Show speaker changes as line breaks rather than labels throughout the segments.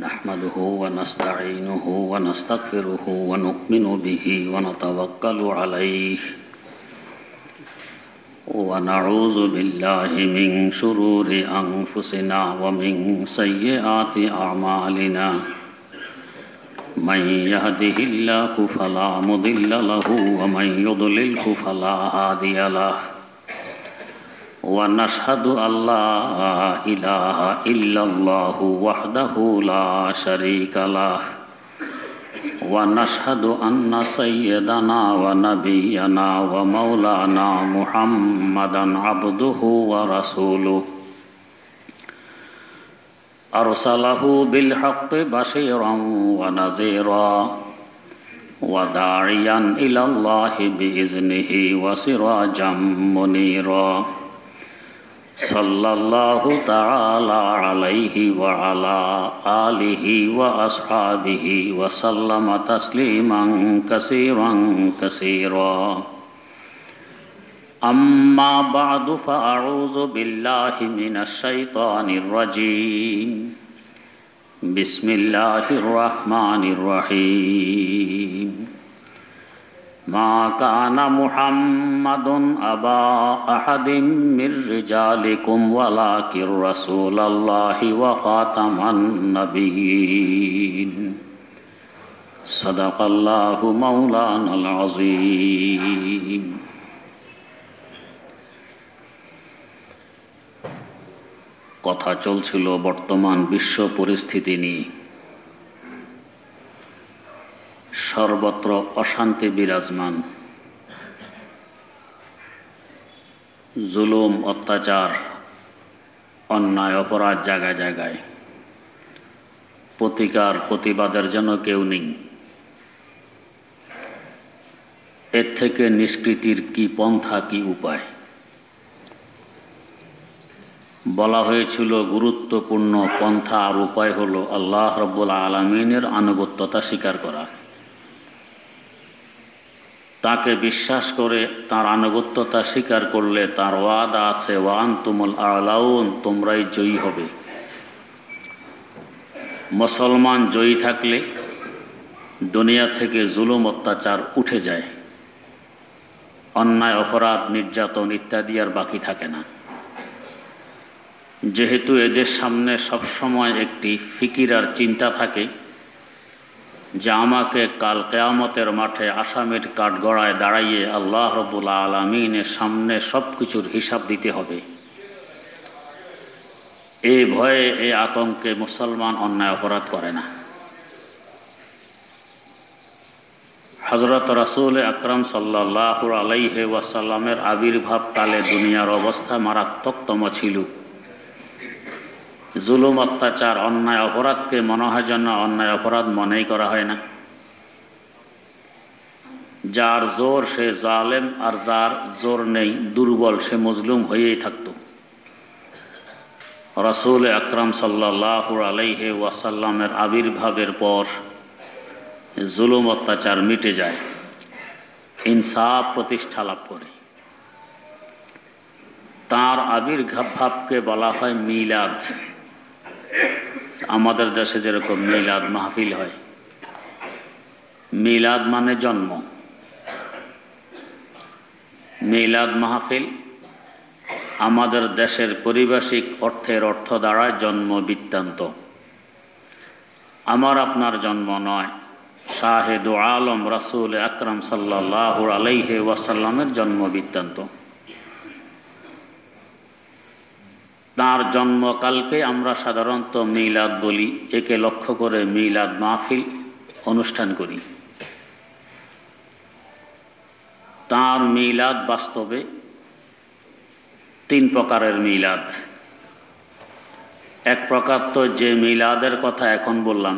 نحمده ونستعينه ونستغفره ونؤمن به ونتوكل عليه ونعوذ بالله من شرور أنفسنا ومن سيئات أعمالنا من يهده الله فلا مضل له ومن يضلله فلا هادي له ونشهد أن لا إله إلا الله وحده لا شريك له ونشهد أن سيدنا ونبينا ومولانا محمدا عبده ورسوله أرسله بالحق بشيرا ونذيرا وداعيا إلى الله بإذنه وسراجا منيرا صلى الله تعالى عليه وعلى آله وأصحابه وسلم تسليما كثيرا كثيرا أما بعد فأعوذ بالله من الشيطان الرجيم بسم الله الرحمن الرحيم ما كان محمد أبا أحد من رجالكم ولكن رسول الله وخاتم النبيين صدق الله مولانا العظيم কথা চলছিল বর্তমান বিশ্ব পরিস্থিতি নিয়ে। সর্বত্র অশান্তি বিরাজমান, জুলুম অত্যাচার অন্যায় অপরাধ জায়গায় জায়গায়, প্রতিকার প্রতিবাদের জন্য কেউ নেই। এর থেকে নিষ্কৃতির কি পন্থা, কি উপায়? বলা হয়েছিল গুরুত্বপূর্ণ পন্থা আর উপায় হলো আল্লাহ রাব্বুল আলামিনের আনুগত্যতা স্বীকার করা, তাকে বিশ্বাস করে তার আনুগত্যতা স্বীকার করলে তার ওয়াদা আছে ওয়া আনতুমুল আ'লাউন, তোমরাই জয়ী হবে। মুসলমান জয়ী থাকলে দুনিয়া থেকে জুলুম অত্যাচার উঠে যায়, অন্যায় অপরাধ নির্যাতন ইত্যাদি আর বাকি থাকে না। যেহেতু এদের সামনে সবসময় একটি ফিকির আর চিন্তা থাকে যে আমাকে কাল কিয়ামতের মাঠে আসামির কাঠগড়ায় দাঁড়াইয়ে আল্লাহ রাব্বুল আলামিনের সামনে সব কিছুর হিসাব দিতে হবে, এই ভয়ে এই আতঙ্কে মুসলমান অন্যায় অপরাধ করে না। হযরত রাসূল আকরাম সাল্লাল্লাহু আলাইহি ওয়াসাল্লামের আবির্ভাব কালে দুনিয়ার অবস্থা মারাত্মকতম ছিল। জুলুম অত্যাচার অন্যায় অপরাধকে মনে হয় যেন অন্যায় অপরাধ মনেই করা হয় না। যার জোর সে জালেম, আর যার জোর নেই দুর্বল সে মজলুম হয়েই থাকত। রাসূল আকরাম সাল্লাল্লাহু আলাইহি ওয়াসাল্লামের আবির্ভাবের পর জুলুম অত্যাচার মিটে যায়, ইনসাফ প্রতিষ্ঠা লাভ করে। তার আবির্ভাবকে বলা হয় মিলাদ। আমাদের দেশে যেরকম মিলাদ মাহফিল হয়, মিলাদ মানে জন্ম, মিলাদ মাহফিল আমাদের দেশের পারিভাষিক অর্থের অর্থ দাঁড়ায় জন্ম বৃত্তান্ত। আমার আপনার জন্ম নয়, শাহেদু আলম রাসূল আকরাম সাল্লাল্লাহু আলাইহি ওয়াসাল্লামের জন্ম বৃত্তান্ত। তার জন্মকালকে আমরা সাধারণত মিলাদ বলি, একে লক্ষ্য করে মিলাদ মাহফিল অনুষ্ঠান করি। তার মিলাদ বাস্তবে তিন প্রকারের মিলাদ। এক প্রকার তো যে মিলাদের কথা এখন বললাম,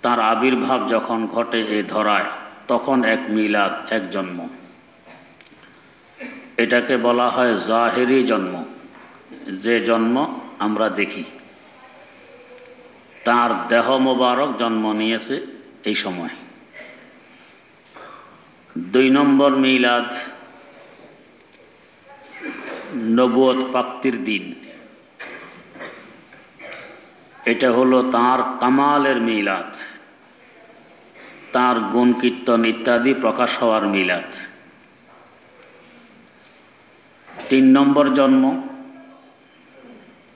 তার আবির্ভাব যখন ঘটে এ ধরায় তখন এক মিলাদ, এক জন্ম। এটাকে বলা হয় জাহেরি জন্ম, যে জন্ম আমরা দেখি। তার দেহ মোবারক জন্ম নিয়েছে এই সময়। দুই নম্বর মিলাদ নবুয়ত প্রাপ্তির দিন। এটা হলো তার কামালের মিলাদ, তার গুণ কীর্তন ইত্যাদি প্রকাশ হওয়ার মিলাদ। 3 নম্বর জন্ম,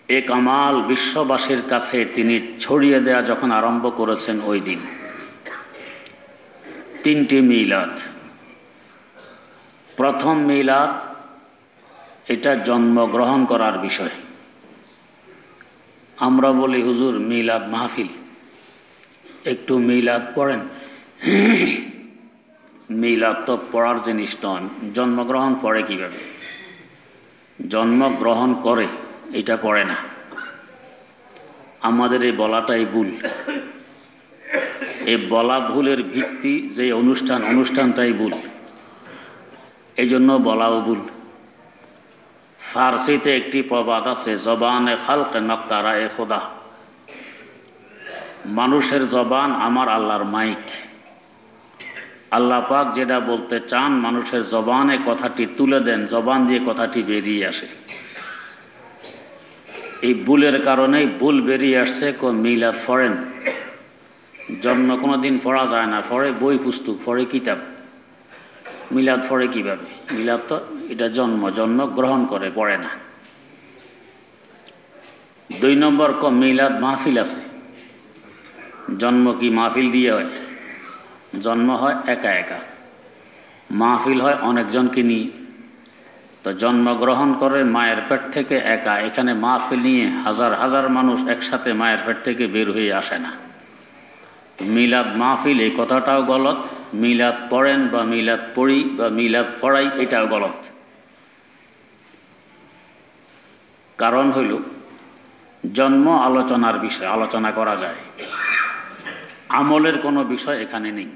এ কামাল বিশ্ববাসীর কাছে তিনি ছড়িয়ে দেয়া যখন আরম্ভ করেছেন ওই দিন। 3টি মিলাদ। প্রথম মিলাদ, এটা জন্মগ্রহণ করার বিষয়। আমরা বলি হুজুর মিলাদ মাহফিল, একটু মিলাদ পড়েন। মিলাদ তো পড়ার জিনিস নয়। জন্মগ্রহণ পড়ে কিভাবে? জন্মগ্রহণ করে, এটা পড়ে না। আমাদের এই বলাটাই ভুল। এই বলা ভুলের ভিত্তি যে অনুষ্ঠানটাই ভুল, এই জন্য বলাও ভুল। ফার্সিতে একটি প্রবাদ আছে, জবানে খালক নক্তারা এ খোদা। মানুষের জবান আমার আল্লাহর মাইক। আল্লাহ পাক যেটা বলতে চান মানুষের জবানে কথাটি তুলে দেন, জবান দিয়ে কথাটি বেরিয়ে আসে। এই ভুলের কারণেই ভুল বেরিয়ে আসছে। মিলাদ পড়েন, জন্ম কোনো দিন পড়া যায় না, পড়ে বই পুস্তক, পড়ে কিতাব। মিলাদ পড়ে কিভাবে? মিলাদ তো এটা জন্ম গ্রহণ করে, পড়ে না। 2 নম্বর, মিলাদ মাহফিল আছে। জন্ম কি মাহফিল দিয়ে হয়? জন্ম হয় একা একা, মাহফিল হয় অনেকজনকে নিয়ে। তো জন্মগ্রহণ করে মায়ের পেট থেকে একা, এখানে মাহফিল নিয়ে হাজার হাজার মানুষ একসাথে মায়ের পেট থেকে বের হয়ে আসে না। মিলাদ মাহফিল, এই কথাটাও গলত। মিলাদ পড়েন বা মিলাদ পড়ি বা মিলাদ পড়াই, এটাও গলত। কারণ হইল জন্ম আলোচনার বিষয়, আলোচনা করা যায়, আমলের কোনো বিষয় এখানে নেই।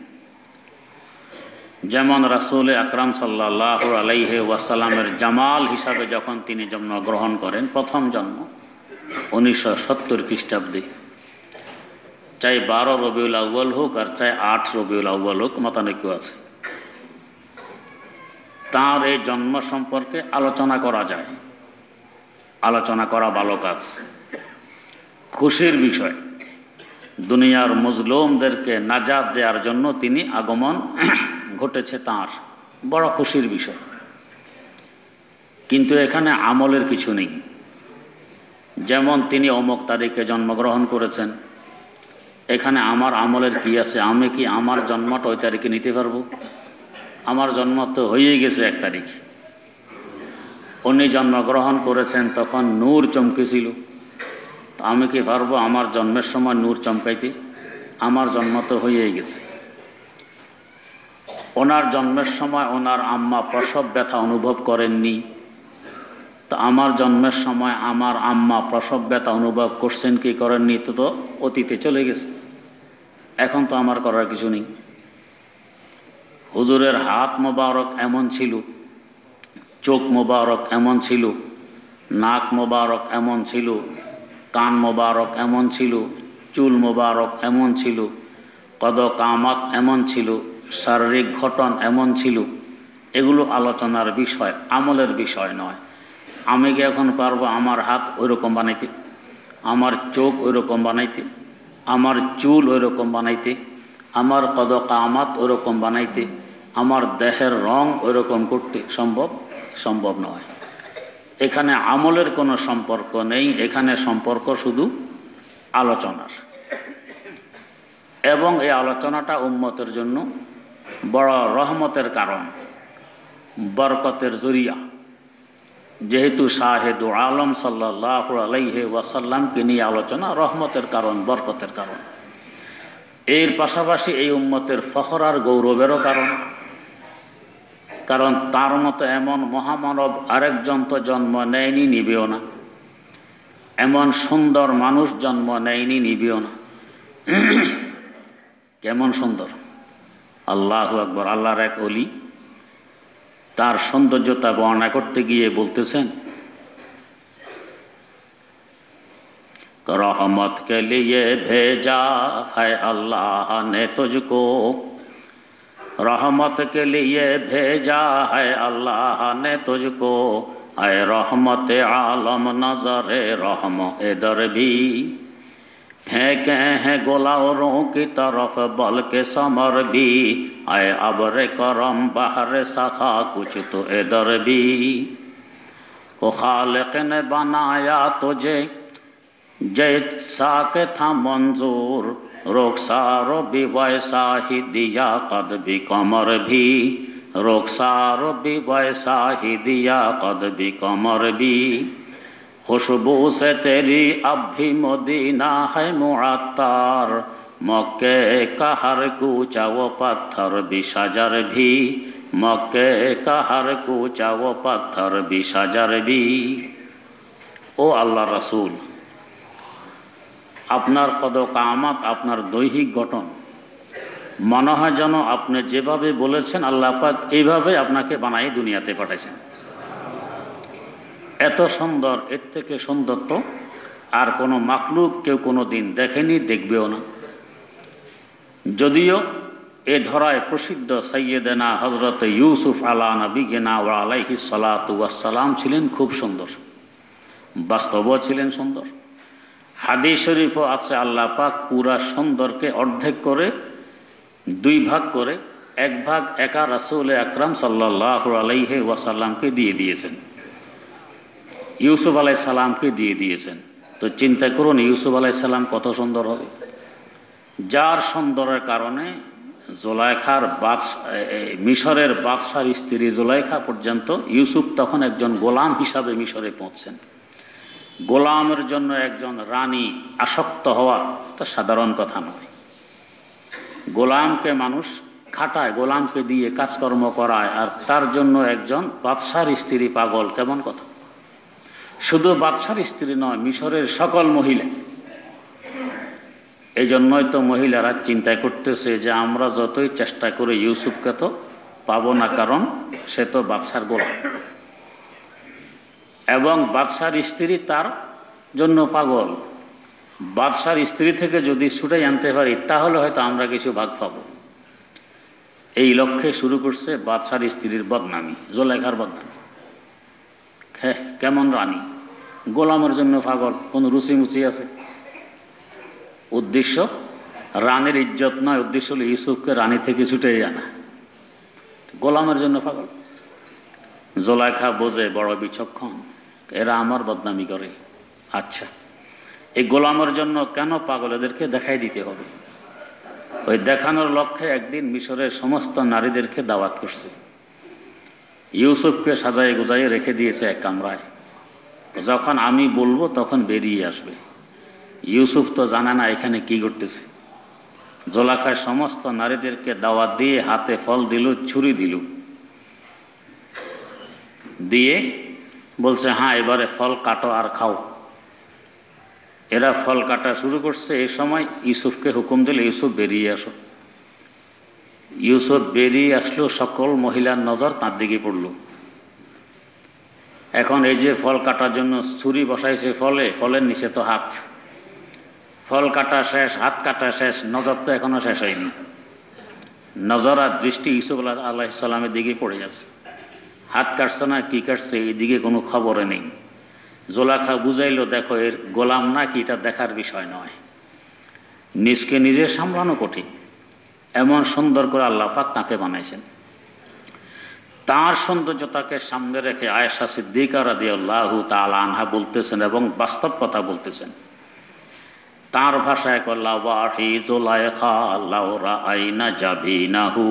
যেমন রাসূল আকরাম সাল্লাল্লাহু আলাইহি ওয়াসাল্লামের জামাল হিসাবে যখন তিনি জন্মগ্রহণ করেন, প্রথম জন্ম 1970 খ্রিস্টাব্দে, চাই 12 রবিউল আউয়াল হোক আর চাই 8 রবিউল আউয়াল হোক, মতানৈক্য আছে। তাঁর এই জন্ম সম্পর্কে আলোচনা করা যায়, আলোচনা করা ভালো কাজ, খুশির বিষয়। দুনিয়ার মজলুমদেরকে নাজাত দেওয়ার জন্য তিনি আগমন ঘটেছে, তাঁর বড় খুশির বিষয়। কিন্তু এখানে আমলের কিছু নেই। যেমন তিনি অমুক তারিখে জন্মগ্রহণ করেছেন, এখানে আমার আমলের কি আছে? আমি কি আমার জন্মটা ওই তারিখে নিতে পারবো? আমার জন্ম তো হয়েই গেছে 1 তারিখ। উনি জন্মগ্রহণ করেছেন তখন নূর চমকেছিল, আমি কি পারবো আমার জন্মের সময় নূর চমকাইতে? আমার জন্ম তো হয়েই গেছে। ওনার জন্মের সময় ওনার আম্মা প্রসব ব্যথা অনুভব করেননি, তো আমার জন্মের সময় আমার আম্মা প্রসব ব্যথা অনুভব করছেন কি করেননি, তো অতীতে চলে গেছে। এখন তো আমার করার কিছু নেই। হুজুরের হাত মোবারক এমন ছিল, চোখ মোবারক এমন ছিল, নাক মোবারক এমন ছিল, কান মোবারক এমন ছিল, চুল মোবারক এমন ছিল, কদ কামাত এমন ছিল, শারীরিক গঠন এমন ছিল। এগুলো আলোচনার বিষয়, আমলের বিষয় নয়। আমি কি এখন পারবো আমার হাত ওইরকম বানাইতে, আমার চোখ ওইরকম বানাইতে, আমার চুল ওইরকম বানাইতে, আমার কদ কামাত ওইরকম বানাইতে, আমার দেহের রং ওইরকম করতে? সম্ভব নয়। এখানে আমলের কোনো সম্পর্ক নেই, এখানে সম্পর্ক শুধু আলোচনার। এবং এই আলোচনাটা উম্মতের জন্য বড় রহমতের কারণ, বরকতের জরিয়া। যেহেতু শাহেদু আলম সাল্লাল্লাহু আলাইহি ওয়াসাল্লামকে নিয়ে আলোচনা, রহমতের কারণ, বরকতের কারণ। এর পাশাপাশি এই উম্মতের ফখর আর গৌরবেরও কারণ। কারণ তার মতো এমন মহামানব আরেকজন তো জন্ম নেয়নি, নিবেও না। এমন সুন্দর মানুষ জন্ম নেয়নি, নিবেও না। কেমন সুন্দর! আল্লাহু আকবার। আল্লাহর এক ওলি তার সৌন্দর্যতা বর্ণনা করতে গিয়ে বলতেছেন, रहमत के लिए भेजा है अल्लाह ने तुझको, रहमत के लिए भेजा है अल्लाह ने तुझको, ऐ रहमत आलम नजर रहम इधर भी, फेंके हैं गोलावरों की तरफ बल के समर भी, आए अब्र करम बहर सखा कुछ तो इधर भी। को खालिक ने बनाया तुझे जैसा के था मंजूर, रुखसारो भी वैसा ही दिया कद भी कमर भी, रुखसारो भी वैसा ही दिया कद भी कमर भी। खुशबू से तेरी अब भी मदीना है मुअत्तर, मक्के का हर कूचा वो पत्थर भी शजर भी, मक्के का हर कूचा वो पत्थर भी शजर भी। ओ আল্লাহ রাসূল, আপনার কদকামাত, আপনার দৈহিক গঠন মনে হয় যেন আপনি যেভাবে বলেছেন আল্লাহ পাক এইভাবে আপনাকে বানাই দুনিয়াতে পাঠাইছেন। এত সুন্দর, এর থেকে সুন্দর তো আর কোনো মাখলুক কেউ কোনো দিন দেখেনি, দেখবেও না। যদিও এ ধরায় প্রসিদ্ধ সৈয়দনা হযরত ইউসুফ আলা নবিয়িনা ওয়া আলাইহিস সালাতু ওয়াস সালাম ছিলেন খুব সুন্দর, বাস্তবও ছিলেন সুন্দর। হাদিস শরীফও আছে আল্লাহ পাক পুরা সুন্দরকে অর্ধেক করে দুই ভাগ করে এক ভাগ একা রাসূল আকরাম সাল্লাল্লাহু আলাইহি ওয়াসাল্লামকে দিয়ে দিয়েছেন, ইউসুফ আলাইহিস সালামকে দিয়ে দিয়েছেন। তো চিন্তা করুন ইউসুফ আলাইহিস সালাম কত সুন্দর হবে, যার সুন্দরের কারণে জুলাইখার মিশরের বাদশার স্ত্রী জুলাইখা পর্যন্ত ইউসুফ তখন একজন গোলাম হিসাবে মিশরে পৌঁছছেন। গোলামের জন্য একজন রানী আসক্ত হওয়া তা সাধারণ কথা নয়। গোলামকে মানুষ খাটায়, গোলামকে দিয়ে কাজকর্ম করায়, আর তার জন্য একজন বাদশার স্ত্রী পাগল, কেমন কথা। শুধু বাদশার স্ত্রী নয়, মিশরের সকল মহিলা। এই জন্যই তো মহিলারা চিন্তা করতেছে যে আমরা যতই চেষ্টা করি ইউসুফকে তো পাবো না, কারণ সে তো বাদশার গোলাম এবং বাদশার স্ত্রী তার জন্য পাগল। বাদশার স্ত্রী থেকে যদি ছুটে আনতে পারি তাহলে হয়তো আমরা কিছু ভাগ পাবো। এই লক্ষ্যে শুরু করছে বাদশার স্ত্রীর বদনামি, জুলাইখার বদনামি। হ্যাঁ, কেমন রানী, গোলামের জন্য পাগল, কোনো রুচিমুচি আছে? উদ্দেশ্য রানীর ইজ্জত নয়, উদ্দেশ্য হলো ইউসুফকে রানী থেকে ছুটে আনা, গোলামের জন্য পাগল। জুলাইখা বোঝে বড় বিচক্ষণ, এরা আমার বদনামি করে। আচ্ছা, এই গোলামের জন্য কেন পাগল এদেরকে দেখাই দিতে হবে। ওই দেখানোর লক্ষ্যে একদিন মিশরের সমস্ত নারীদেরকে দাওয়াত করছে। ইউসুফকে সাজায় গুজাইয়ে রেখে দিয়েছে এক কামরায়, যখন আমি বলবো তখন বেরিয়ে আসবে। ইউসুফ তো জানে না এখানে কি করতেছে। জুলাইখার সমস্ত নারীদেরকে দাওয়াত দিয়ে হাতে ফল দিল, ছুরি দিল, দিয়ে বলছে হ্যাঁ এবারে ফল কাটো আর খাও। এরা ফল কাটা শুরু করছে। এই সময় ইউসুফকে হুকুম দিল ইউসুফ বেরিয়ে আসো। ইউসুফ বেরিয়ে আসলো, সকল মহিলার নজর তার দিকে পড়ল। এখন এই যে ফল কাটার জন্য ছুরি বসাইছে ফলের নিচে তো হাত, ফল কাটা শেষ, হাত কাটা শেষ, নজর তো এখনো শেষ হয়নি। নজর আর দৃষ্টি ইউসুফ আলাইহিস সালামের দিকে পড়ে যাচ্ছে। হাত কাটছে না কি কাটছে এদিকে কোনো খবরে নেই। জুলাইখা বুঝাইলো দেখো এর গোলাম না কি এটা দেখার বিষয় নয়, নিজকে নিজে সামলানো কঠিন। এমন সুন্দর করে আল্লাহ পাক তাকে বানাইছেন। তার সৌন্দর্যতাকে সামনে রেখে আয়েশা সিদ্দিকা রাদিয়াল্লাহু তাআলা আনহা বলতেছেন এবং বাস্তব কথা বলতেছেন। তার ভাষায় লাওয়াহি জুলাইখা লাউ রাআইনা জাবিনাহু,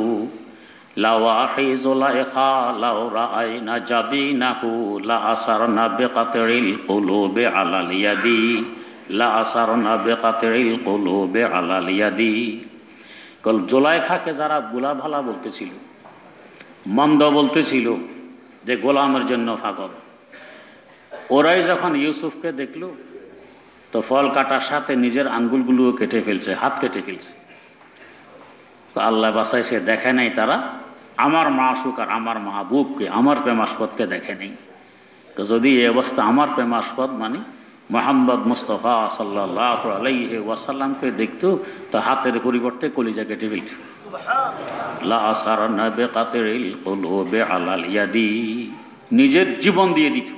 লাওয়াহি জুলাইখা লাউ রাআইনা জাবিনাহু লা আসারনা বিকাতিল কুলুবি আলাল ইয়াদি, লা আসারনা বিকাতিল কুলুবি আলাল ইয়াদি। জুলাইখাকে যারা বুলা ভালা বলতেছিল, মন্দ বলতেছিল যে গোলামের জন্য পাগল, ওরাই যখন ইউসুফকে দেখলো তো ফল কাটার সাথে নিজের আঙ্গুলগুলোও কেটে ফেলছে, হাত কেটে ফেলছে। তো আল্লাহ বাঁচাইছে, দেখে নাই তারা আমার মাসুক আর আমার মাহবুবকে, আমার প্রেমাস্পদকে দেখে নেই। তো যদি এই অবস্থা আমার প্রেমাস্পদ মানে মুহাম্মদ মুস্তাফা সাল্লাল্লাহু আলাইহি ওয়াসাল্লামকে দেখতো তো হাতের পরিবর্তে কলিজা কেটে ফেলত। লা আসারনা বিকাতিল কুলুবি আলাল ইয়াদি, নিজের জীবন দিয়ে দিত।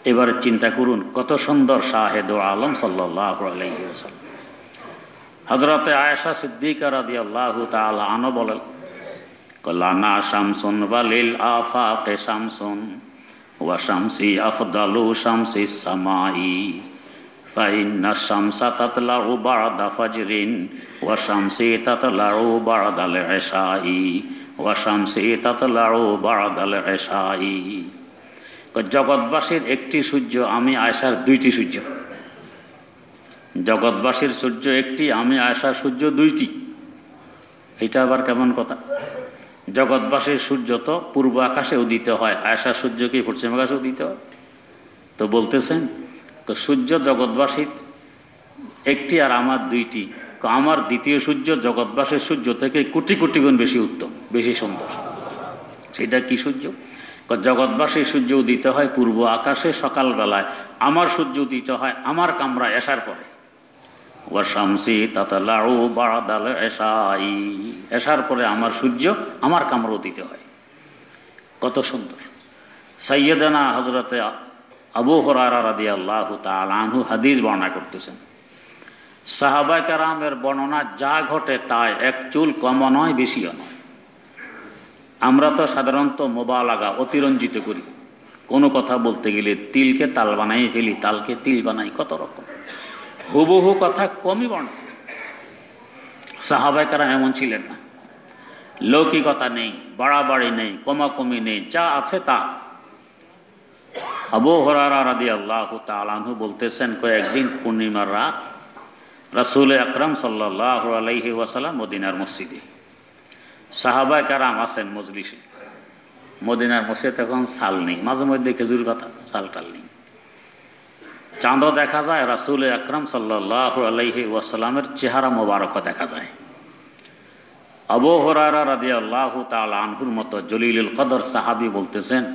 এবারে চিন্তা করুন কত সুন্দর শাহেদ আলম সাল্লাল্লাহু আলাইহি ওয়াসাল্লাম। হযরতে আয়েশা সিদ্দিকা রাদিয়াল্লাহু তাআলা আনহা বলেন, লানা শামসুন ওয়ালিল আফাকে শামসুন ওয়া শামসি আফদালু শামসিস সামাই ফাইন্না শামসা তাতলাউ বা'দা ফাজরিন ওয়া শামসি তাতলাউ বা'দাল ইশাই ওয়া শামসি তাতলাউ বা'দাল ইশাই। জগৎবাসীর একটি সূর্য, আমি আয়েশার দুইটি সূর্য। জগৎবাসীর সূর্য একটি, আমি আয়েশার সূর্য দুইটি। এটা আবার কেমন কথা? জগৎবাসীর সূর্য তো পূর্ব আকাশে উদিত হয়, আয়েশার সূর্য কি পশ্চিম আকাশে উদিত হয়? তো বলতেছেন তো সূর্য জগৎবাসীর একটি আর আমার দুইটি। আমার দ্বিতীয় সূর্য জগৎবাসীর সূর্য থেকে কোটি কোটি গুণ বেশি উত্তম, বেশি সুন্দর। সেটা কি সূর্য? জগৎবাসীর সূর্য উদিত হয় পূর্ব আকাশে সকালবেলায়, আমার সূর্য উদিত হয় আমার কামরা এশার পরে। ওয়া শামসি তাতলাউ বা'দাল ইশাই, এশার পরে আমার সূর্য আমার কামরা উদিত হয়। কত সুন্দর! সাইয়্যিদানা হযরতে আবু হুরায়রা রাদিয়াল্লাহু তাআলা আনহু হাদিস বর্ণনা করতেছেন, সাহাবায়ে কেরামের বর্ণনা যা ঘটে তাই এক চুল কমও নয় বেশিও নয়। আমরা তো সাধারণত মোবালাগা, অতিরঞ্জিত করি। কোনো কথা বলতে গেলে তিলকে তাল বানাই ফেলি, তালকে তিল বানাই, কত রকম। হুবহু কথা কমই বর্ণনা। সাহাবায়ে কেরাম এমন ছিলেন না। লৌকিকতা নেই, বাড়াবাড়ি নেই, কমাকমি নেই, যা আছে তা। আবু হুরায়রা রাদিয়াল্লাহু তাআলা আনহু বলতেছেন, কয়েকদিন পূর্ণিমার রাত রাসূল আকরাম সাল্লাল্লাহু আলাইহি ওয়াসাল্লাম মদিনার মসজিদে, সাহাবায়ে কেরাম আছেন মজলিসে। মদিনার মসজিদে তখন সাল নেই, মাঝে মধ্যে খেজুর পাতা, সাল টাল নেই। চাঁদও দেখা যায়, রাসূল আকরাম সাল্লাল্লাহু আলাইহি ওয়াসাল্লামের চেহারা মোবারক দেখা যায়। আবু হুরায়রা রাদিয়াল্লাহু তাআলা আনহুর মতো জলিলুল কদর সাহাবী বলতেছেন,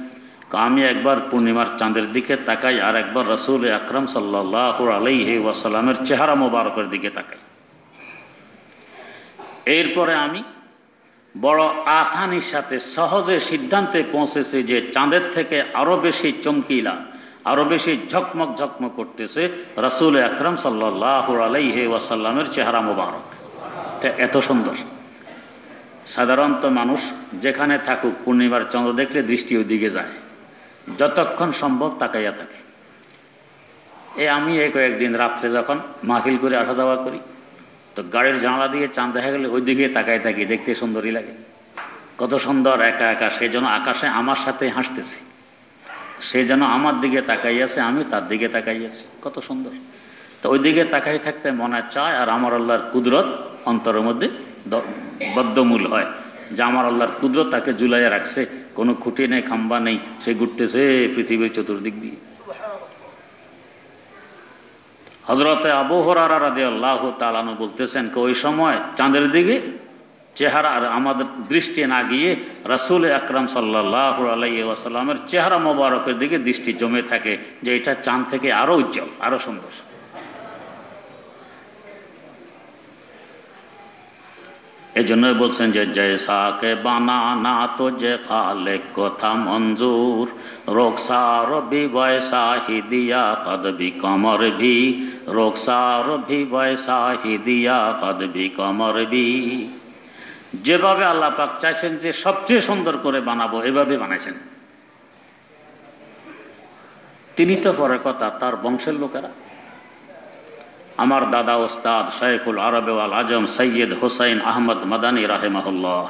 আমি একবার পূর্ণিমার চাঁদের দিকে তাকাই আর একবার রাসূল আকরাম সাল্লাল্লাহু আলাইহি ওয়াসাল্লামের চেহারা মোবারকের দিকে তাকাই। এরপরে আমি বড় আসানির সাথে সহজে সিদ্ধান্তে পৌঁছেছে যে চাঁদের থেকে আরো বেশি চমকিলা, আরো বেশি ঝকমক ঝকমক করতেছে রাসূল আকরাম সাল্লাল্লাহু আলাইহি ওয়াসাল্লামের চেহারা মোবারক। এত সুন্দর। সাধারণত মানুষ যেখানে থাকুক পূর্ণিমার চন্দ্র দেখলে দৃষ্টি ওইদিকে যায়, যতক্ষণ সম্ভব তাকাইয়া থাকে। আমি কয়েকদিন রাত্রে যখন মাহফিল করে আসা যাওয়া করি, তো গাড়ির জানালা দিয়ে চাঁদ দেখা গেলে ওই দিকে তাকাই থাকি, দেখতে সুন্দরই লাগে। কত সুন্দর একা একা, সে যেন আকাশে আমার সাথে হাসতেছে, সে যেন আমার দিকে তাকাইয়াছে, আমি তার দিকে তাকাইয়াছি, কত সুন্দর। তো ওই দিকে তাকাই থাকতে মনে চায়, আর আমার আল্লাহর কুদরত অন্তরের মধ্যে বদ্ধমূল হয় যে আমার আল্লাহর কুদরত তাকে ঝুলাইয়া রাখছে, কোনো খুঁটি নেই, খাম্বা নেই, সে ঘুরতেছে পৃথিবীর চতুর্দিক দিয়ে। হযরতে আবু হুরায়রা রাদিয়াল্লাহু তাআলা আনহু বলতেছেন, ওই সময় চাঁদের দিকে চেহারা আর আমাদের দৃষ্টি না গিয়ে রাসূল আকরাম সাল্লাল্লাহু আলাইহি ওয়াসাল্লামের চেহারা মোবারকের দিকে দৃষ্টি জমে থাকে, যে এটা চাঁদ থেকে আরো উজ্জ্বল, আরো সুন্দর। এই জন্য বলছেন যে জয়সাকে বানানা তো যে খালেক কথা মঞ্জুর, রোকসার ভি বয়সা হি দিয়া কদ ভি কমর ভি, রোকসার ভি বয়সা হি দিয়া কদ ভি কমর ভি। যেভাবে আল্লাহ পাক চাইছেন যে সবচেয়ে সুন্দর করে বানাবো, এভাবে বানাইছেন তিনি। তো পরে কথা, তার বংশের লোকেরা। আমার দাদা ওস্তাদ শাইখুল আরব ওয়াল আজম সৈয়দ হুসাইন আহমদ মাদানী রাহিমাহুল্লাহ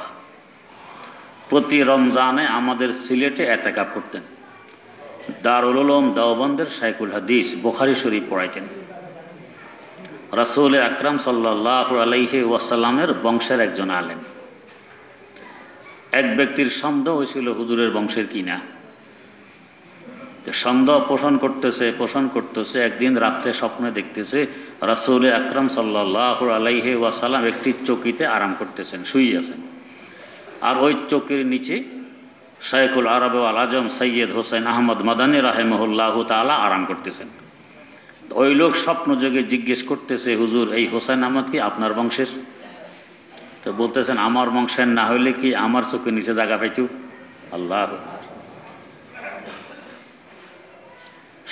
প্রতি রমজানে আমাদের সিলেটে এতেকাফ করতেন। দারুল উলুম দেওবন্দের শাইখুল হাদিস বুখারী শরীফ পড়াইতেন। রাসূল আকরাম সাল্লাল্লাহু আলাইহি ওয়াসাল্লামের বংশের একজন আলেম। এক ব্যক্তির সন্দেহ হয়েছিল হুজুরের বংশের কিনা। সন্দেহ পোষণ করতেছে। একদিন রাত্রে স্বপ্নে দেখতেছে রাসূল আকরাম সাল্লাল্লাহু আলাইহি ওয়াসাল্লাম একটি চৌকিতে আরাম করতেছেন, শুয়ে আছেন। আর ওই চৌকির নিচে শাইখুল আরব ওয়াল আজম সৈয়দ হুসাইন আহমদ মাদানী রাহিমাহুল্লাহু তাআলা আরাম করতেছেন। ওই লোক স্বপ্ন যোগে জিজ্ঞেস করতেছে, হুজুর এই হুসাইন আহমদ কি আপনার বংশের? তো বলতেছেন, আমার বংশের না হইলে কি আমার চোখের নিচে জায়গা পাইতো? আল্লাহ।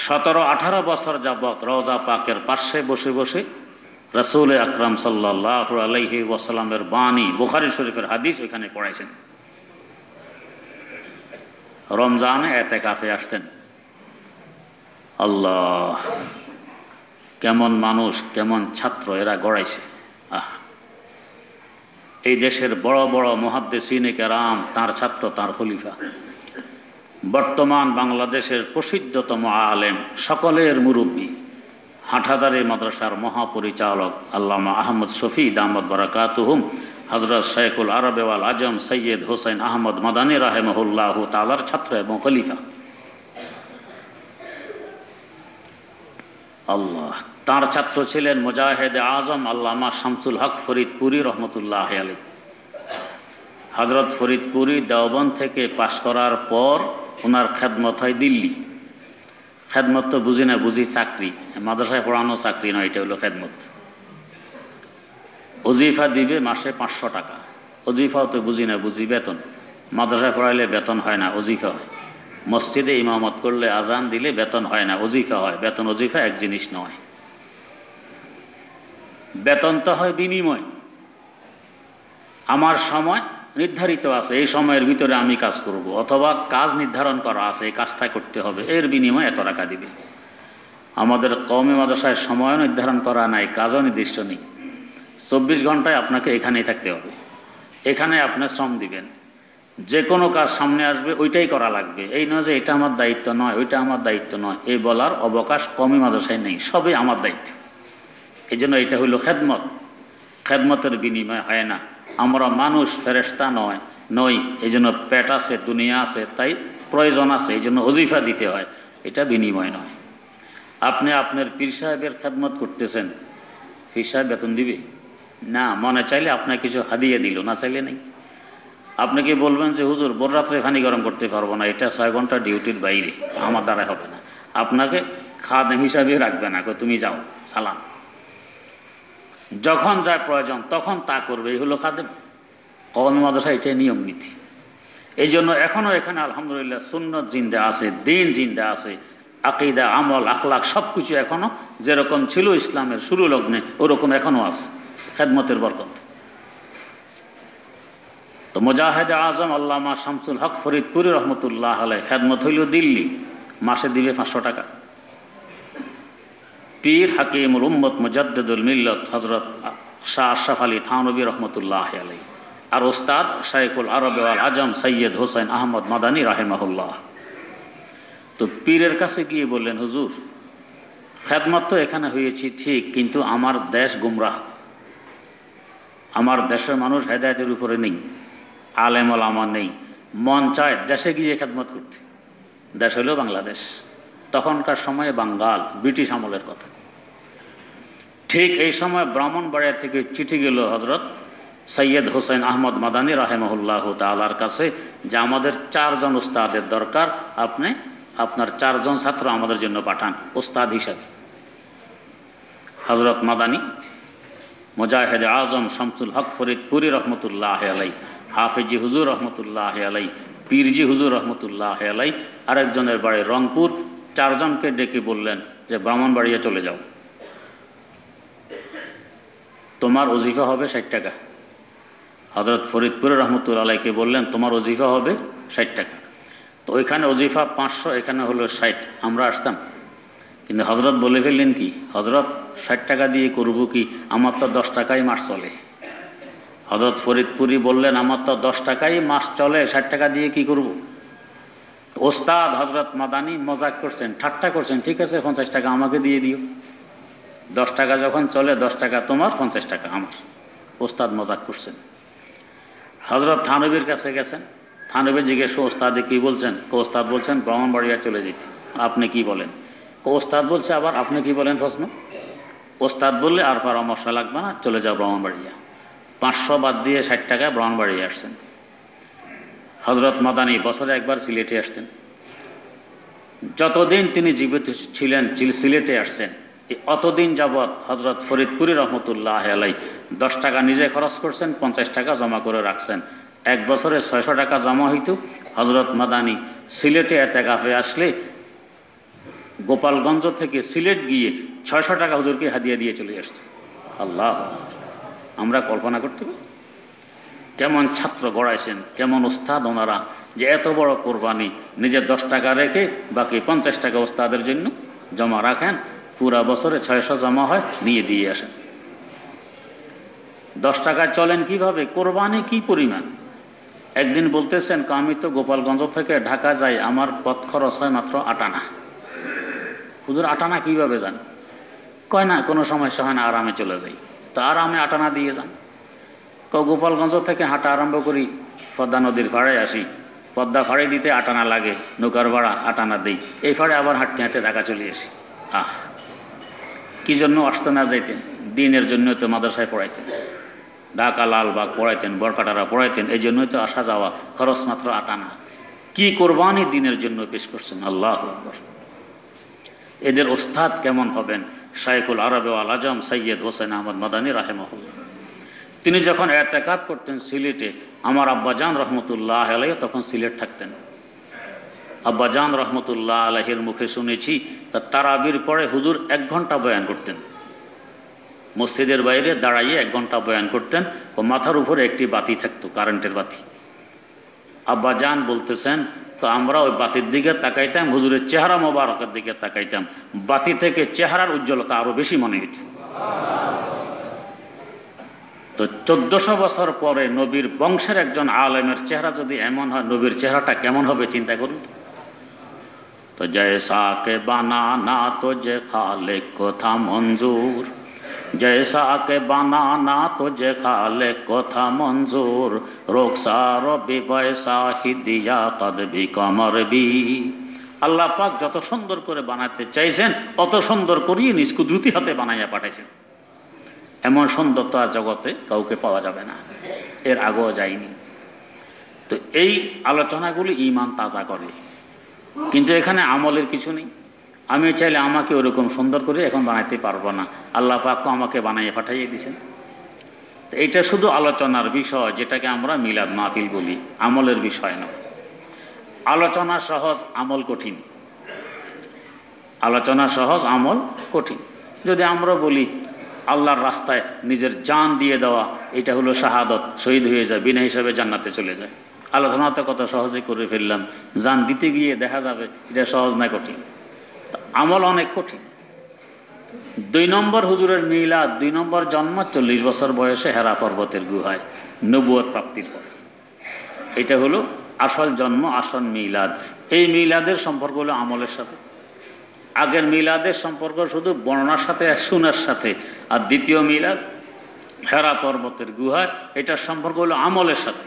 17-18 বছর যাবৎ রওজা পাকের পাশে বসে বসে রাসূল আকরাম সাল্লাল্লাহু আলাইহি ওয়াসাল্লামের বাণী, বুখারী শরীফের হাদিস ওইখানে পড়াইছেন। রমজানে এতেকাফে আসতেন। আল্লাহ, কেমন মানুষ, কেমন ছাত্র এরা গড়াইছে। এই দেশের বড় বড় মুহাদ্দিসিনে কেরাম তার ছাত্র, তার খলিফা। বর্তমান বাংলাদেশের প্রসিদ্ধতম আলেম, সকলের মুরব্বী, হাটহাজারী মাদ্রাসার মহাপরিচালক আল্লামা আহমদ শফি দামাত বারাকাতুহুম, হযরত শাইখুল আরব ওয়াল আজম সৈয়দ হোসেন আহমদ মাদানী রাহিমাহুল্লাহু তাআলার ছাত্র এবং খলিফা। আল্লাহ, তার ছাত্র ছিলেন মুজাহিদে আজম আল্লামা শামসুল হক ফরিদপুরি রহমতুল্লাহ আলাইহি। হযরত ফরিদপুরি দেওবন্দ থেকে পাশ করার পর ওনার খেদমত হয় দিল্লি। খেদমত তো বুঝি না, বুঝি চাকরি, মাদ্রাসায় পড়ানো চাকরি নয়, এটা হলো খেদমত। ওজিফা দিবে মাসে 500 টাকা। ওজিফাও তো বুঝি না, বুঝি বেতন। মাদ্রাসায় পড়াইলে বেতন হয় না, ওজিফা হয়। মসজিদে ইমামত করলে আজান দিলে বেতন হয় না, ওজিফা হয়। বেতন ওজিফা এক জিনিস নয়। বেতন তো হয় বিনিময়। আমার সময় নির্ধারিত আছে, এই সময়ের ভিতরে আমি কাজ করব, অথবা কাজ নির্ধারণ করা আছে, এই কাজটা করতে হবে, এর বিনিময়ে এত টাকা দিবে। আমাদের কওমি মাদ্রাসায় সময় নির্ধারণ করা নাই, কাজও নির্দিষ্ট নেই। 24 ঘন্টায় আপনাকে এখানেই থাকতে হবে, এখানে আপনি শ্রম দিবেন। যে কোনো কাজ সামনে আসবে ওইটাই করা লাগবে। এই নয় যে এটা আমার দায়িত্ব নয়, ওইটা আমার দায়িত্ব নয়, এই বলার অবকাশ কওমি মাদ্রাসায় নেই, সবই আমার দায়িত্ব। এই জন্য এটা হইল খেদমত। খেদমতের বিনিময় হয় না। আমরা মানুষ, ফেরেশতা নই। এই জন্য পেট আছে, দুনিয়া আছে, তাই প্রয়োজন আছে, এই জন্য ওজিফা দিতে হয়, এটা বিনিময় নয়। আপনি আপনার পীর সাহেবের খেদমত করতেছেন, পীর সাহেব বেতন দিবে না? মনে চাইলে আপনাকে কিছু হাদিয়া দিল, না চাইলে নেই। আপনি কি বলবেন যে হুজুর ভোর রাত্রে পানি গরম করতে পারবো না, এটা 6 ঘন্টা ডিউটির বাইরে, আমার দ্বারা হবে না। আপনাকে খাদেম হিসাবে রাখবে না, তুমি যাও, সালাম। যখন যা প্রয়োজন তখন তা করবে, এই হলো খাদেম। কওমি মাদ্রাসা এটাই নিয়ম নীতি। এই জন্য এখনও এখানে আলহামদুলিল্লাহ সুন্নত জিন্দা আছে, দিন জিন্দা আছে, আকীদা, আমল, আখলাক সব কিছু এখনও যেরকম ছিল ইসলামের শুরু লগ্নে ওরকম এখনও আছে, খেদমতের বরকত। তো মুজাহিদে আজম আল্লামা শামসুল হক ফরিদপুরি রহমতুল্লাহ আলাইহি খেদমত হইল দিল্লি, মাসে দিবে 500 টাকা। পীর হাকিমুল উম্মত মুজাদ্দিদুল মিল্লত হযরত শাহ আশরাফ আলী থানভী রহমতুল্লাহ আলাইহি, আর ওস্তাদ শাইখুল আরব ওয়াল আজম সৈয়দ হোসেন আহমদ মাদানী রাহিমাহুল্লাহ। তো পীরের কাছে গিয়ে বললেন, হুজুর খেদমত তো এখানে হয়েছি ঠিক, কিন্তু আমার দেশ গুমরাহ, আমার দেশের মানুষ হেদায়েতের উপরে নেই, আলেম ওলামা নেই। মন চায় দেশে গিয়ে খেদমত করতে। দেশ হলো বাংলাদেশ, তখনকার সময়ে বাঙ্গাল, ব্রিটিশ আমলের কথা। ঠিক এই সময় ব্রাহ্মণবাড়িয়া থেকে চিঠি গেল হযরত সৈয়দ হোসেন আহমদ মাদানী রাহিমাহুল্লাহ তাআলার কাছে যে আমাদের 4 জন উস্তাদের দরকার, আপনি আপনার 4 জন ছাত্র আমাদের জন্য পাঠান উস্তাদ হিসাবে। হযরত মাদানী, মুজাহিদে আজম শামসুল হক ফরিদপুরি রহমতুল্লাহ আলাইহি, হাফেজি হুজুর রহমতুল্লাহ আলাইহি, পীরজি হুজুর রহমতুল্লাহ আলাইহি, আরেকজনের বাড়ি রংপুর, 4 জনকে ডেকে বললেন যে ব্রাহ্মণবাড়িয়া চলে যাও, তোমার ওজিফা হবে 60 টাকা। হযরত ফরিদপুরি রহমতুল্লাহ আলাইহিকে বললেন তোমার ওজিফা হবে 60 টাকা। তো ওইখানে ওজিফা 500, এখানে হলো 60। আমরা আসতাম, কিন্তু হযরত বলে ফেললেন কি, হযরত 60 টাকা দিয়ে করব কি, আমার তো 10 টাকাই মাস চলে। হযরত ফরিদপুরি বললেন আমার তো 10 টাকাই মাস চলে, 60 টাকা দিয়ে কি করব? ওস্তাদ হযরত মাদানী মজাক করছেন, ঠাট্টা করছেন, ঠিক আছে 50 টাকা আমাকে দিয়ে দিও, 10 টাকা যখন চলে 10 টাকা তোমার, 50 টাকা আমার। ওস্তাদ মজাক করছেন। হযরত থানভীর কাছে গেছেন, থানভী জিজ্ঞেস ওস্তাদে কি বলছেন? ওস্তাদ বলছেন ব্রাহ্মণবাড়িয়া চলে যেতে। আপনি কি বলেন? ওস্তাদ বলছে আবার আপনি কি বলেন প্রশ্ন। ওস্তাদ বললে আর পরামর্শ লাগবে না, চলে যাও ব্রাহ্মণবাড়িয়া। 500 বাদ দিয়ে 60 টাকা ব্রাহ্মণবাড়িয়া আসছেন। হযরত মাদানী বছরে একবার সিলেটে আসতেন। যতদিন তিনি জীবিত ছিলেন সিলেটে আসছেন, অতদিন যাবৎ হযরত ফরিদপুরি রহমতুল্লাহ আলাইহি 10 টাকা নিজে খরচ করছেন, 50 টাকা জমা করে রাখছেন। 1 বছরে 600 টাকা জমা হইত। হযরত মাদানী সিলেটে এতেকাফে আসলে গোপালগঞ্জ থেকে সিলেট গিয়ে 600 টাকা হুজুরকে হাদিয়া দিয়ে চলে আসতো। আল্লাহ, আমরা কল্পনা করতে পারি কেমন ছাত্র গড়াইছেন, কেমন ওস্তাদ ওনারা, যে এত বড় কোরবানি নিজের 10 টাকা রেখে বাকি 50 টাকা ওস্তাদের জন্য জমা রাখেন, পুরা বছরে 600 জমা হয়, নিয়ে দিয়ে আসেন। 10 টাকায় চলেন কিভাবে? কোরবানি কি পরিমাণ। একদিন বলতেছেন, আমি তো গোপালগঞ্জ থেকে ঢাকা যাই, আমার পথ খরচ হয় মাত্র 8 আনা। হুজুর 8 আনা কিভাবে যান? কয় না, কোনো সমস্যা হয় না, আরামে চলে যাই। তো আরামে 8 আনা দিয়ে যান। গোপালগঞ্জ থেকে হাঁটা আরম্ভ করি, পদ্মা নদীর ফাড়ে আসি, পদ্মা ফাড়ে দিতে 8 আনা লাগে, নৌকার ভাড়া 8 আনা দিই, এই ফাড়ে আবার হাঁটতে হাঁটতে ঢাকা চলে আসি। কি জন্য আসতে না যাইতেন? দিনের জন্য তো মাদ্রাসায় পড়াইতেন, ঢাকা লালবাগ পড়াইতেন, বরকাটারা পড়াইতেন, এই জন্যই তো আসা যাওয়া, খরচ মাত্র 8 আনা। কি কোরবানি দিনের জন্য পেশ করছেন! আল্লাহু আকবার। এদের ওস্তাদ কেমন হবেন? শাইখুল আরব ওয়াল আজম সৈয়দ হোসেন আহমদ মাদানী রাহিমাহুল্লাহ। তিনি যখন ইতিকাফ করতেন সিলেটে, আমার আব্বাজান রহমতুল্লাহ আলাইহি তখন সিলেট থাকতেন। আব্বাজান রহমতুল্লাহ আলাইহির মুখে শুনেছি, তারাবির পরে হুজুর 1 ঘন্টা বয়ান করতেন, মসজিদের বাইরে দাঁড়াইয়ে 1 ঘন্টা বয়ান করতেন। ও মাথার উপরে একটি বাতি থাকতো, কারেন্টের বাতি। আব্বাজান বলতেছেন, তো আমরা ওই বাতির দিকে তাকাইতাম, হুজুরের চেহারা মোবারকের দিকে তাকাইতাম, বাতি থেকে চেহারার উজ্জ্বলতা আরো বেশি মনে হইত। তো 1400 বছর পরে নবীর বংশের একজন আলেমের চেহারা যদি এমন হয়, নবীর চেহারাটা কেমন হবে চিন্তা করুন। তো জয়সা কে বানানা তুঝে খালিক কথা মঞ্জুর, জয়সা কে বানানা তুঝে খালিক কথা মঞ্জুর, রোকসার বিবয়সা হি দিয়া কদবি কমর বি। আল্লাহ পাক যত সুন্দর করে বানাতে চাইছেন, অত সুন্দর করিয়ে নিজ কুদরতি হাতে বানাইয়া পাঠাইছেন। এমন সুন্দর তো আর জগতে কাউকে পাওয়া যাবে না, এর আগেও যায়নি। তো এই আলোচনাগুলি ঈমান তাজা করে, কিন্তু এখানে আমলের কিছু নেই। আমি চাইলে আমাকে ওরকম সুন্দর করে এখন বানাইতে পারবো না, আল্লাহ পাক আমাকে বানাইয়ে পাঠাইয়ে দিয়েছেন। তো এইটা শুধু আলোচনার বিষয়, যেটাকে আমরা মিলাদ মাহফিল বলি, আমলের বিষয় নয়। আলোচনা সহজ, আমল কঠিন। আলোচনা সহজ, আমল কঠিন। যদি আমরা বলি আল্লাহর রাস্তায় নিজের জান দিয়ে দেওয়া, এটা হলো শাহাদত, শহীদ হয়ে যায়, বিনা হিসাবে জান্নাতে চলে যায়। আলোচনাতে কত সহজে করে ফেললাম, জান দিতে গিয়ে দেখা যাবে এটা সহজ না কঠিন। আমল অনেক কঠিন। 2 নম্বর হুজুরের মিলাদ, 2 নম্বর জন্ম 40 বছর বয়সে হেরা পর্বতের গুহায় নবুয়ত প্রাপ্তির পর। এটা হলো আসল জন্ম, আসল মিলাদ। এই মিলাদের সম্পর্ক হলো আমলের সাথে। আগের মিলাদের সম্পর্ক শুধু বর্ণনার সাথে আর শোনার সাথে, আর দ্বিতীয় মিলাদ হেরা পর্বতের গুহায়, এটার সম্পর্ক হলো আমলের সাথে।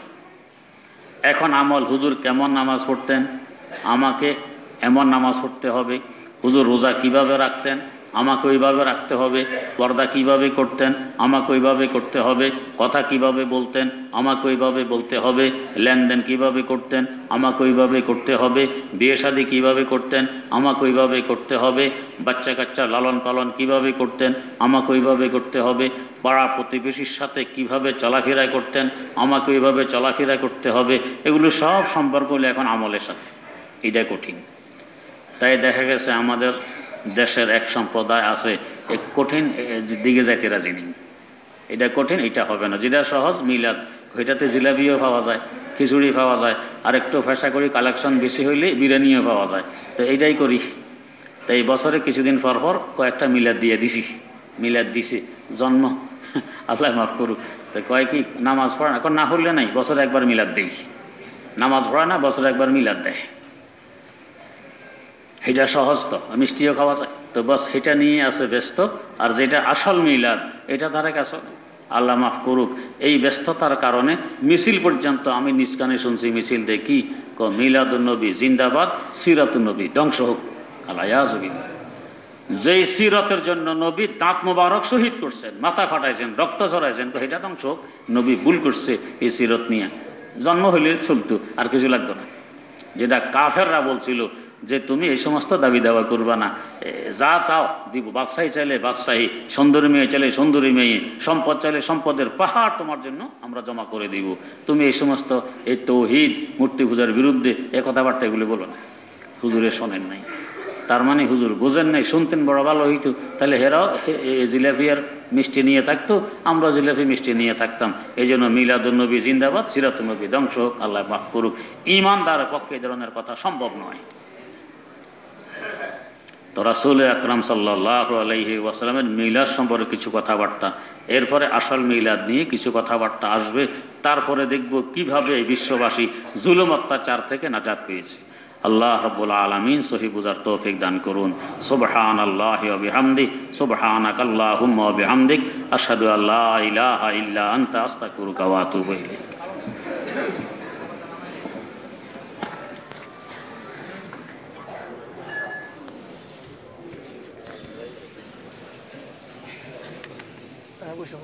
এখন আমল, হুজুর কেমন নামাজ পড়তেন, আমাকে এমন নামাজ পড়তে হবে। হুজুর রোজা কিভাবে রাখতেন, আমাকে ওইভাবে রাখতে হবে। পর্দা কিভাবে করতেন, আমাকে ওইভাবে করতে হবে। কথা কিভাবে বলতেন, আমাকে ওইভাবে বলতে হবে। লেনদেন কিভাবে করতেন, আমাকে ওইভাবে করতে হবে। বিয়ে শাদী কীভাবে করতেন, আমাকে ওইভাবে করতে হবে। বাচ্চা কাচ্চা লালন পালন কিভাবে করতেন, আমাকে ওইভাবে করতে হবে। পাড়া প্রতিবেশীর সাথে কিভাবে চলাফেরা করতেন, আমাকে ওইভাবে চলাফেরা করতে হবে। এগুলো সব সম্পর্ক হলো এখন আমলের সাথে। এটা কঠিন। তাই দেখা গেছে আমাদের দেশের এক সম্প্রদায় আছে, এক কঠিন দিকে যাইতে রাজি নেই। এটা কঠিন, এটা হবে না। যেটা সহজ মিলাদ, ওইটাতে জিলাপিও পাওয়া যায়, খিচুড়ি পাওয়া যায়, আর একটু ফেসা করি, কালেকশন বেশি হইলে বিরিয়ানিও পাওয়া যায়। তো এইটাই করি। তো এই বছরে কিছুদিন পর পর কয়েকটা মিলাদ দিয়ে দিছি। মিলাদ দিছি, জন্ম আল্লাহ মাফ করুক। তো কয় কি নামাজ পড়া এখন না হলে নাই, বছরে একবার মিলাদ দেই। নামাজ পড়া না, বছরে একবার মিলাদ দেয়। এটা সহজ, তো মিষ্টিও খাওয়া যায়। তো বাস এটা নিয়ে আছে ব্যস্ত। আর যেটা আসল মিলাদ, এটা ধারে কাছে আল্লাহ মাফ করুক। এই ব্যস্ততার কারণে মিছিল পর্যন্ত আমি নিজ কানে শুনছি, মিছিল দেখি মিলাদুন্নবী জিন্দাবাদ, সিরাতুন্নবী ধ্বংস হোক। আল্লাহ যেই সিরতের জন্য নবী দাঁত মোবারক শহীদ করছেন, মাথা ফাটাইছেন, রক্ত ঝরাইছেন, এটা ধ্বংস হোক। নবী ভুল করছে এই সিরত নিয়ে। জন্ম হইলে চলতো, আর কিছু লাগতো না। যেটা কাফেররা বলছিল যে তুমি এই সমস্ত দাবি দাওয়া করবা না, যা চাও দিব। বাদশাহী চাইলে বাদশাহী, সুন্দরী মেয়ে চাইলে সুন্দরী মেয়ে, সম্পদ চাইলে সম্পদের পাহাড় তোমার জন্য আমরা জমা করে দিব। তুমি এই সমস্ত এই তৌহিদ মূর্তি পূজার বিরুদ্ধে এ কথাবার্তা এগুলো বলো না। হুজুরে শোনেন নাই। তার মানে হুজুর বোঝেন নাই, শুনতেন বড় ভালো হইতো, তাহলে হেরাও জিলাপি আর মিষ্টি নিয়ে থাকতো, আমরা জিলাপি মিষ্টি নিয়ে থাকতাম। এই জন্য মিলাদুন্নবী জিন্দাবাদ, সিরাতুন্নবী ধ্বংস হোক, আল্লাহ মাফ করুক। ঈমানদারের পক্ষে এই ধরনের কথা সম্ভব নয়। তো রাসূল আকরাম সাল্লাল্লাহু আলাইহি ওয়াসাল্লামের মিলাদ সম্পর্কে কিছু কথাবার্তা, এরপরে আসল মিলাদ নিয়ে কিছু কথাবার্তা আসবে। তারপরে দেখব কিভাবে এই বিশ্ববাসী জুলুম অত্যাচার থেকে নাজাত পেয়েছে। আল্লাহ রাব্বুল আলামিন সহি বুঝার তৌফিক দান করুন। সুবহানাল্লাহি ওয়া বিহামদিহি, সুবহানাকাল্লাহুম্মা ওয়া বিহামদিক, আশহাদু আল্লা ইলাহা ইল্লা আনতা, আস্তাগফিরুকা ওয়া আতুবু ইলাইক।
বসে